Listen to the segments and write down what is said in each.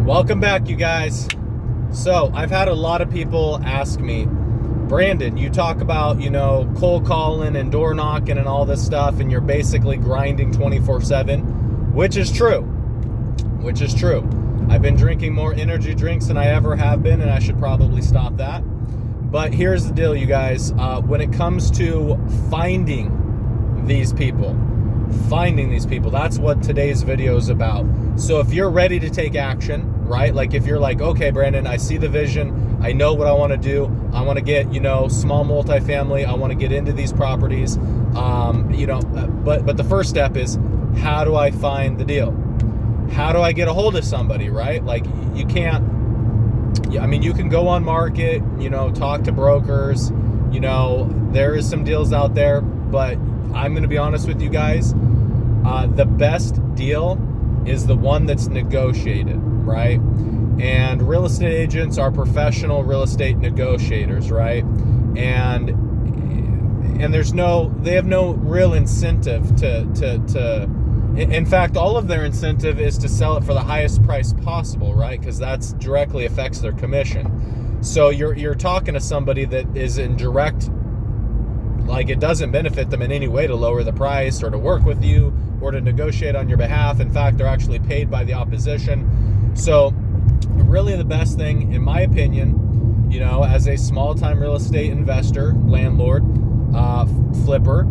Welcome back, you guys. So I've had a lot of people ask me, Brandon, you talk about, cold calling and door knocking and all this stuff, and you're basically grinding 24/7, which is true. I've been drinking more energy drinks than I ever have been, and I should probably stop that. But here's the deal, you guys. When it comes to finding these people, that's what today's video is about. So if you're ready to take action, right? Like if you're like, okay, Brandon, I see the vision. I know what I want to do. I want to get, small multifamily. I want to get into these properties. But the first step is, how do I find the deal? How do I get a hold of somebody, right? Like you can't, you can go on market, talk to brokers, there is some deals out there, but I'm going to be honest with you guys. The best deal is the one that's negotiated, right? And real estate agents are professional real estate negotiators, right? And they have no real incentive to in fact, all of their incentive is to sell it for the highest price possible, right? Because that's directly affects their commission. So you're talking to somebody that is in direct, like it doesn't benefit them in any way to lower the price or to work with you or to negotiate on your behalf. In fact, they're actually paid by the opposition. So really the best thing, in my opinion, as a small-time real estate investor, landlord, flipper,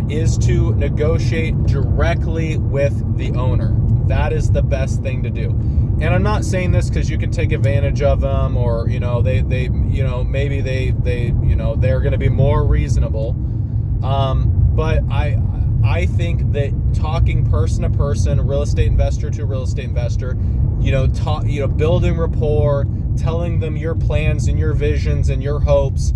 is to negotiate directly with the owner. That is the best thing to do. And I'm not saying this because you can take advantage of them, or maybe they're going to be more reasonable. But I think that talking person to person, real estate investor to real estate investor, building rapport, telling them your plans and your visions and your hopes,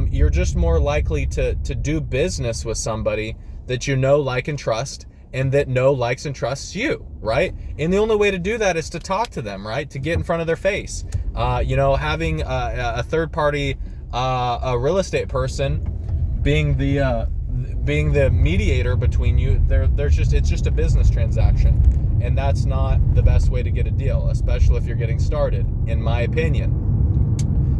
you're just more likely to do business with somebody that like and trust, and that likes and trusts you, right? And the only way to do that is to talk to them, right? To get in front of their face. Having a third party, a real estate person being the mediator between you, it's just a business transaction, and that's not the best way to get a deal, especially if you're getting started, in my opinion.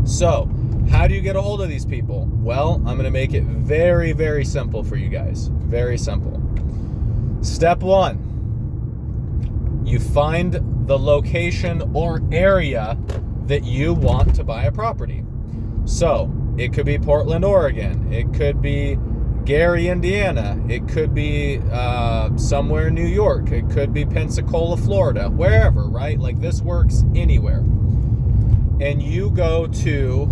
So how do you get a hold of these people? Well, I'm going to make it very, very simple for you guys. Very simple. Step one, you find the location or area that you want to buy a property. So it could be Portland, Oregon. It could be Gary, Indiana. It could be somewhere in New York. It could be Pensacola, Florida, wherever, right? Like this works anywhere. And you go to,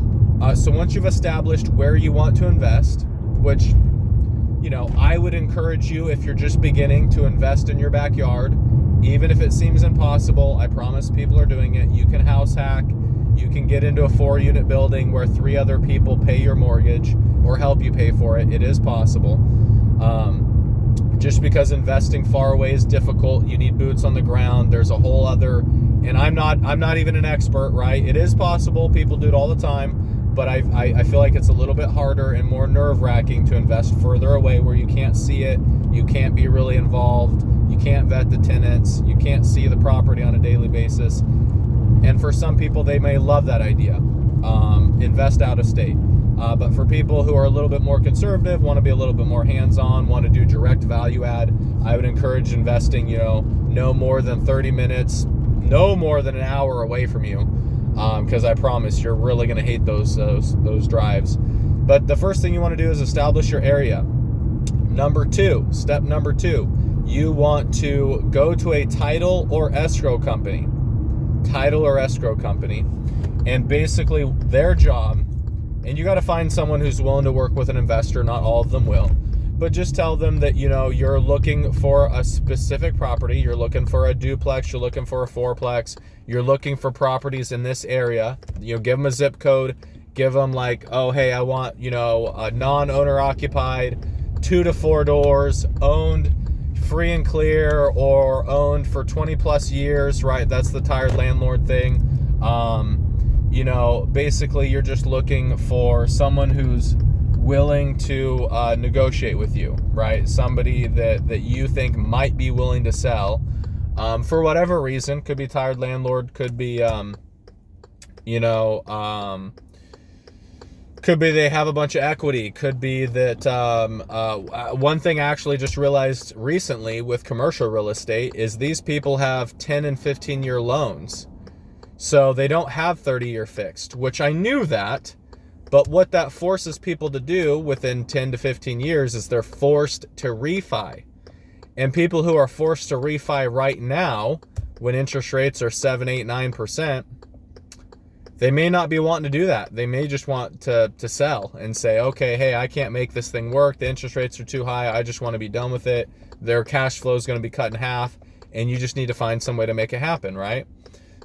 so once you've established where you want to invest, which, I would encourage you, if you're just beginning, to invest in your backyard. Even if it seems impossible, I promise people are doing it. You can house hack. You can get into a 4-unit building where 3 other people pay your mortgage or help you pay for it. It is possible. Just because investing far away is difficult, you need boots on the ground. There's a whole other, and I'm not even an expert, right? It is possible. People do it all the time. But I feel like it's a little bit harder and more nerve-wracking to invest further away where you can't see it, you can't be really involved, you can't vet the tenants, you can't see the property on a daily basis. And for some people, they may love that idea, invest out of state. But for people who are a little bit more conservative, want to be a little bit more hands-on, want to do direct value add, I would encourage investing, no more than 30 minutes, no more than an hour away from you. Because I promise you're really going to hate those drives. But the first thing you want to do is establish your area. Step number two, you want to go to a title or escrow company. And basically their job, and you got to find someone who's willing to work with an investor. Not all of them will. But just tell them that, you're looking for a specific property. You're looking for a duplex. You're looking for a fourplex. You're looking for properties in this area. Give them a zip code. Give them like, oh, hey, I want, a non-owner occupied, 2 to 4 doors, owned free and clear, or owned for 20 plus years, right? That's the tired landlord thing. Basically you're just looking for someone who's willing to negotiate with you, right? Somebody that you think might be willing to sell, for whatever reason. Could be tired landlord, could be, could be they have a bunch of equity. Could be that one thing I actually just realized recently with commercial real estate is these people have 10 and 15-year loans. So they don't have 30-year fixed, which I knew that. But what that forces people to do within 10 to 15 years is they're forced to refi. And people who are forced to refi right now, when interest rates are 7, 8, 9%, they may not be wanting to do that. They may just want to sell and say, okay, hey, I can't make this thing work. The interest rates are too high. I just want to be done with it. Their cash flow is going to be cut in half, and you just need to find some way to make it happen, right?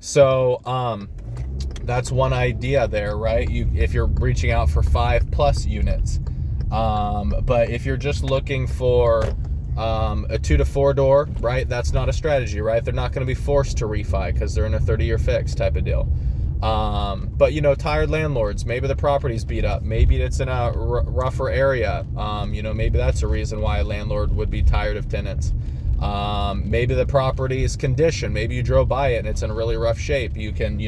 So that's one idea there, right? If you're reaching out for 5+ units. But if you're just looking for a 2 to 4 door, right, that's not a strategy, right? They're not going to be forced to refi because they're in a 30-year fix type of deal. But tired landlords, maybe the property's beat up, maybe it's in a rougher area. Maybe that's a reason why a landlord would be tired of tenants. Maybe the property is condition. Maybe you drove by it and it's in really rough shape. You can,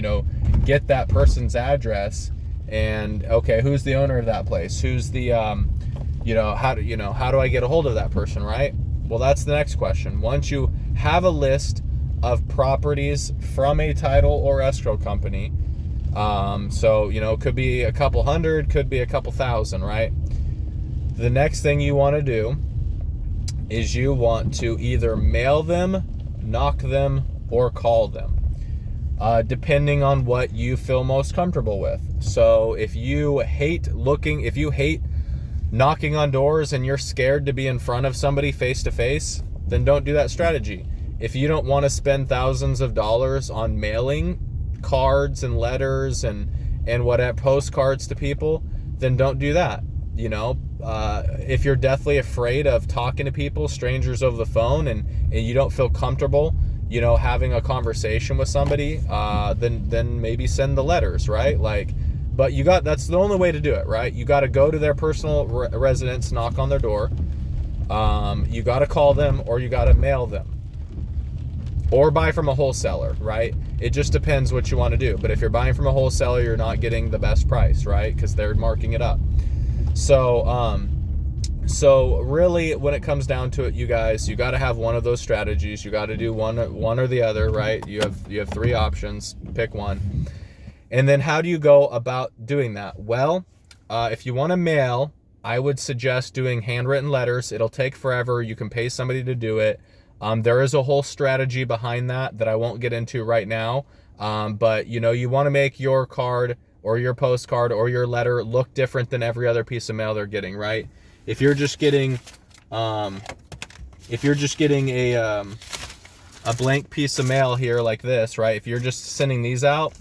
get that person's address and, okay, who's the owner of that place? Who's the, how do I get a hold of that person, right? Well, that's the next question. Once you have a list of properties from a title or escrow company, could be a couple hundred, could be a couple thousand, right? The next thing you want to do is you want to either mail them, knock them, or call them, depending on what you feel most comfortable with. So if you hate knocking on doors and you're scared to be in front of somebody face to face, then don't do that strategy. If you don't want to spend thousands of dollars on mailing cards and letters and whatever, postcards to people, then don't do that. If you're deathly afraid of talking to people, strangers over the phone, and you don't feel comfortable, having a conversation with somebody, then maybe send the letters, right? But that's the only way to do it, right? You got to go to their personal residence, knock on their door. You got to call them, or you got to mail them, or buy from a wholesaler, right? It just depends what you want to do. But if you're buying from a wholesaler, you're not getting the best price, right? Because they're marking it up. So really, when it comes down to it, you guys, you got to have one of those strategies. You got to do one or the other, right? You have 3 options. Pick one. And then how do you go about doing that? Well, if you want to mail, I would suggest doing handwritten letters. It'll take forever. You can pay somebody to do it. There is a whole strategy behind that I won't get into right now. But you want to make your card or your postcard or your letter look different than every other piece of mail they're getting, right? If you're just getting a blank piece of mail here like this, right? If you're just sending these out,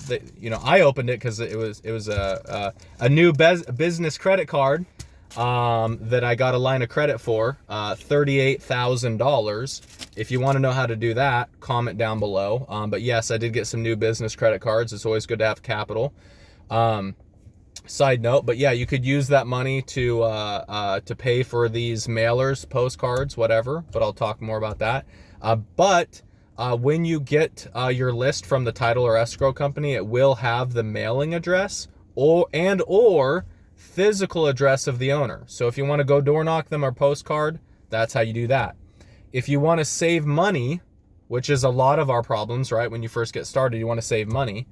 I opened it because it was a new business credit card that I got a line of credit for, $38,000. If you want to know how to do that, comment down below. But yes, I did get some new business credit cards. It's always good to have capital. Side note, but yeah, you could use that money to pay for these mailers, postcards, whatever. But I'll talk more about that. But when you get your list from the title or escrow company, it will have the mailing address or physical address of the owner. So if you want to go door knock them or postcard, that's how you do that. If you want to save money, which is a lot of our problems, right? When you first get started, you want to save money.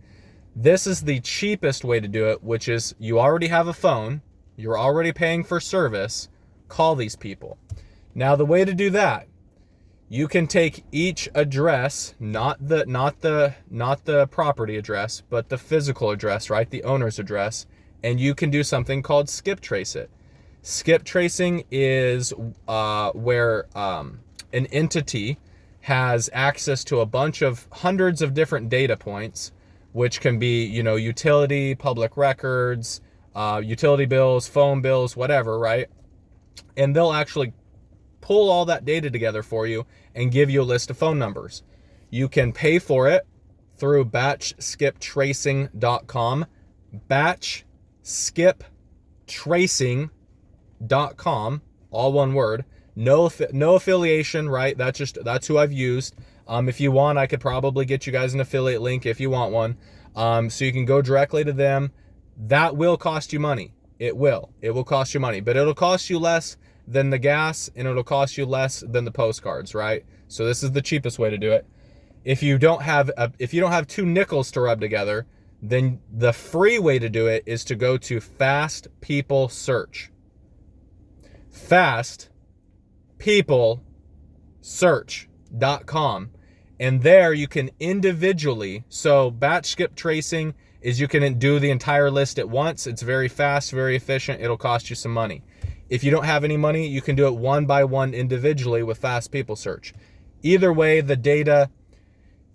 This is the cheapest way to do it, which is you already have a phone, you're already paying for service, call these people. Now the way to do that, you can take each address, not the property address, but the physical address, right? The owner's address, and you can do something called skip trace it. Skip tracing is where an entity has access to a bunch of hundreds of different data points, which can be, utility, public records, utility bills, phone bills, whatever, right? And they'll actually pull all that data together for you and give you a list of phone numbers. You can pay for it through batchskiptracing.com, batchskiptracing.com, all one word. No affiliation, right? That's who I've used. If you want, I could probably get you guys an affiliate link if you want one. So you can go directly to them. That will cost you money. It will cost you money, but it'll cost you less than the gas, and it'll cost you less than the postcards, right? So this is the cheapest way to do it. If you don't have two nickels to rub together, then the free way to do it is to go to Fast People Search. FastPeopleSearch.com. And there you can individually, so batch skip tracing is you can do the entire list at once. It's very fast, very efficient. It'll cost you some money. If you don't have any money, you can do it one by one individually with Fast People Search. Either way, the data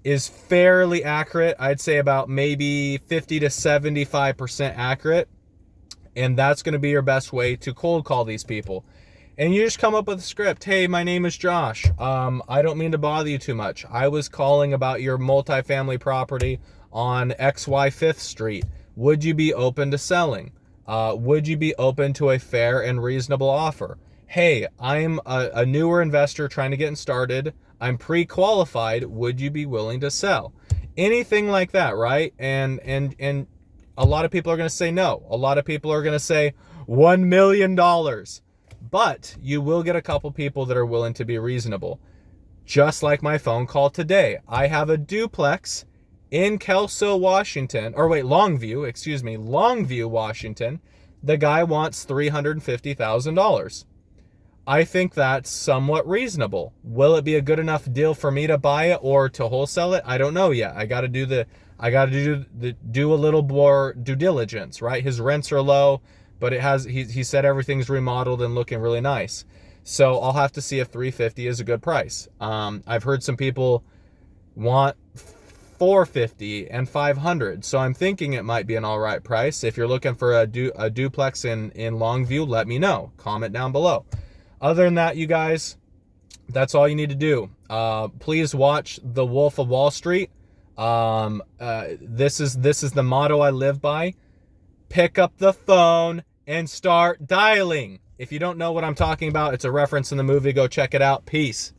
is fairly accurate. I'd say about maybe 50 to 75% accurate. And that's going to be your best way to cold call these people. And you just come up with a script. Hey, my name is Josh. I don't mean to bother you too much. I was calling about your multifamily property on XY 5th Street. Would you be open to selling? Would you be open to a fair and reasonable offer? Hey, I'm a newer investor trying to get started. I'm pre-qualified. Would you be willing to sell? Anything like that, right? And a lot of people are going to say no. A lot of people are going to say $1 million. But you will get a couple people that are willing to be reasonable. Just like my phone call today. I have a duplex in Longview, Washington. The guy wants $350,000. I think that's somewhat reasonable. Will it be a good enough deal for me to buy it or to wholesale it? I don't know yet. I got to do a little more due diligence, right? His rents are low, but he said everything's remodeled and looking really nice. So I'll have to see if $350 is a good price. I've heard some people want $450 and $500. So I'm thinking it might be an all right price. If you're looking for a duplex in Longview, let me know. Comment down below. Other than that, you guys, that's all you need to do. Please watch The Wolf of Wall Street. This is the motto I live by. Pick up the phone and start dialing. If you don't know what I'm talking about, it's a reference in the movie. Go check it out. Peace.